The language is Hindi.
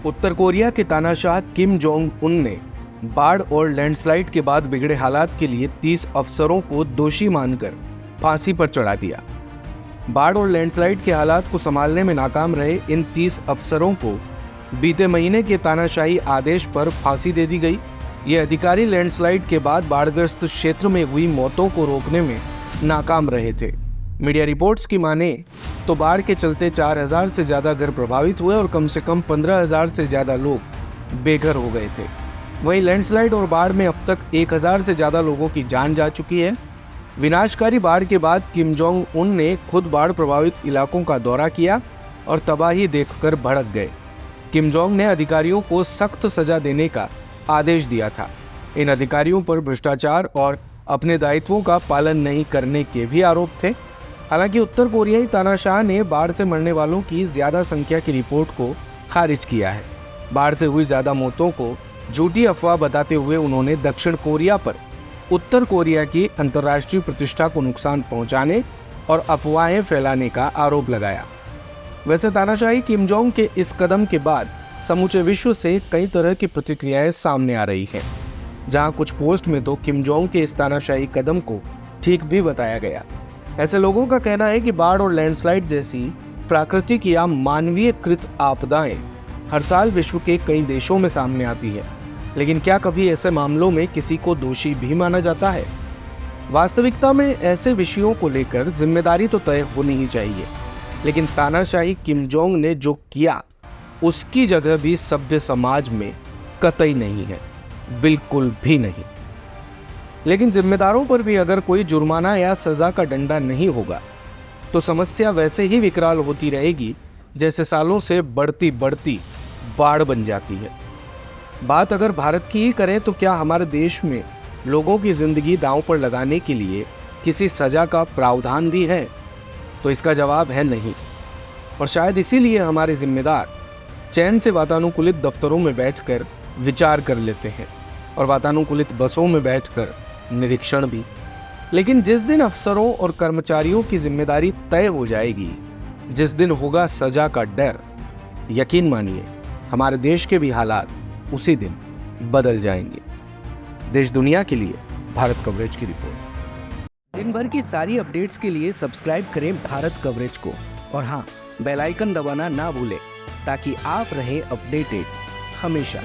उत्तर कोरिया के तानाशाह किम जोंग उन ने बाढ़ और लैंडस्लाइड के बाद बिगड़े हालात के लिए 30 अफसरों को दोषी मानकर फांसी पर चढ़ा दिया। बाढ़ और लैंडस्लाइड के हालात को संभालने में नाकाम रहे इन 30 अफसरों को बीते महीने के तानाशाही आदेश पर फांसी दे दी गई। ये अधिकारी लैंडस्लाइड के बाद बाढ़ग्रस्त क्षेत्र में हुई मौतों को रोकने में नाकाम रहे थे। मीडिया रिपोर्ट्स की माने तो बाढ़ के चलते 4000 से ज्यादा घर प्रभावित हुए और कम से कम 15,000 से ज्यादा लोग बेघर हो गए थे। वहीं लैंडस्लाइड और बाढ़ में अब तक 1000 से ज्यादा लोगों की जान जा चुकी है। विनाशकारी बाढ़ के बाद किम जोंग उन ने खुद बाढ़ प्रभावित इलाकों का दौरा किया और तबाही देखकर भड़क गए। किम जोंग ने अधिकारियों को सख्त सजा देने का आदेश दिया था। इन अधिकारियों पर भ्रष्टाचार और अपने दायित्वों का पालन नहीं करने के भी आरोप थे। हालांकि उत्तर कोरियाई तानाशाह ने बाढ़ से मरने वालों की ज्यादा संख्या की रिपोर्ट को खारिज किया है। बाढ़ से हुई ज्यादा मौतों को झूठी अफवाह बताते हुए उन्होंने दक्षिण कोरिया पर उत्तर कोरिया की अंतर्राष्ट्रीय प्रतिष्ठा को नुकसान पहुंचाने और अफवाहें फैलाने का आरोप लगाया। वैसे तानाशाही किम जोंग के इस कदम के बाद समूचे विश्व से कई तरह की प्रतिक्रियाएं सामने आ रही हैं। जहां कुछ पोस्ट में तो किम जोंग के इस तानाशाही कदम को ठीक भी बताया गया। ऐसे लोगों का कहना है कि बाढ़ और लैंडस्लाइड जैसी प्राकृतिक या मानवीय कृत आपदाएं हर साल विश्व के कई देशों में सामने आती है, लेकिन क्या कभी ऐसे मामलों में किसी को दोषी भी माना जाता है? वास्तविकता में ऐसे विषयों को लेकर जिम्मेदारी तो तय होनी ही चाहिए, लेकिन तानाशाही किम जोंग ने जो किया उसकी जगह भी सभ्य समाज में कतई नहीं है, बिल्कुल भी नहीं। लेकिन जिम्मेदारों पर भी अगर कोई जुर्माना या सजा का डंडा नहीं होगा तो समस्या वैसे ही विकराल होती रहेगी जैसे सालों से बढ़ती बढ़ती बाढ़ बन जाती है। बात अगर भारत की ही करें तो क्या हमारे देश में लोगों की जिंदगी दांव पर लगाने के लिए किसी सजा का प्रावधान भी है? तो इसका जवाब है नहीं। और शायद इसीलिए हमारे जिम्मेदार चैन से वातानुकूलित दफ्तरों में बैठकर विचार कर लेते हैं और वातानुकूलित बसों में बैठकर निरीक्षण भी। लेकिन जिस दिन अफसरों और कर्मचारियों की जिम्मेदारी तय हो जाएगी, जिस दिन होगा सजा का डर, यकीन मानिए हमारे देश के भी हालात उसी दिन बदल जाएंगे। देश दुनिया के लिए भारत कवरेज की रिपोर्ट। दिन भर की सारी अपडेट्स के लिए सब्सक्राइब करें भारत कवरेज को और हाँ, बेल आइकन दबाना ना भूलें ताकि आप रहें अपडेटेड हमेशा।